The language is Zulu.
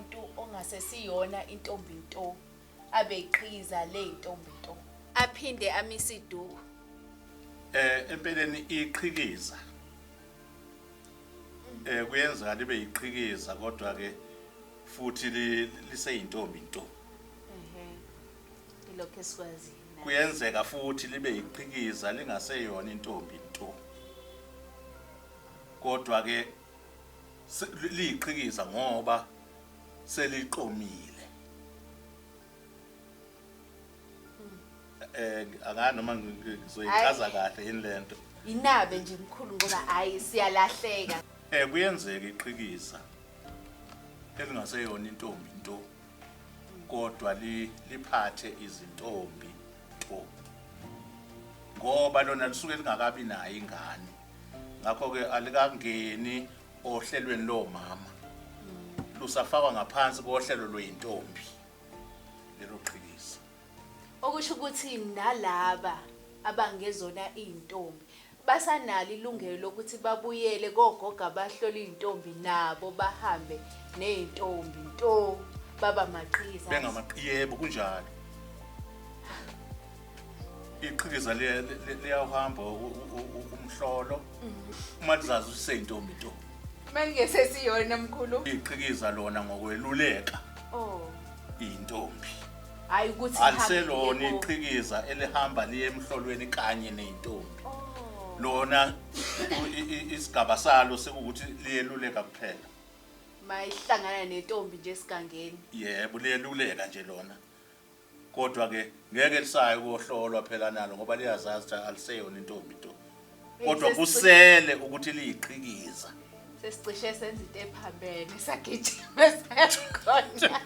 umuntu ongasesiyona intombi nto abe iqhiza le intombi nto aphinde amise iduku. Empeleni iqhikiza kuyenza libe iqhikiza kodwa ke futhi liseyintombi nto. Ilokho esikwazi. Kuyenzeka futhi libe iqhikiza lingaseyona intombi nto. Kodwa ke liyiqhikiza ngoba seliqomile. Akani noma ngizoyichaza kahle yini lento. Inabe nje mkhulu ngoba hayi siyalahleka. Kuyenzeka iqhikiza elingaseyona intombi nto kodwa liphathe izintombi nto. Ngoba lona lisuke lingakabi nayo ingane. Ngakho ke alikangeni ohlelweni lo mama. Lusafakwa ngaphansi kohlelo lweintombi. Lelo qhikiza. Okusho ukuthi nalaba abangezona izintombi basanalo ilungelo lokuthi babuyele kogoga abahlola izintombi nabo bahambe nezintombi nto baba maqhiza. Bengamaqhiyebo kunjalo. Iqhikiza liyahamba umhlolo uma lizazi useyintombi nto. Manje sesiyona mkhulu. Iqhikiza lona ngokweluleka. Intombi. Hayi ukuthi aliselona iqhikiza elihamba liye emhlolweni kanye nezintombi. Lona isigaba salo sekuthi liyeluleka kuphela. Mayihlangana nentombi nje esigangeni. Yebo liyeluleka nje lona. Kodwa ke ngeke lisayo ukuhlolwa phela nalo ngoba liyazazi ukuthi aliseyona intombi nto. Kodwa kusele ukuthi liyiqhikiza. Sesicishe senza into ephambene sagijima sakhona.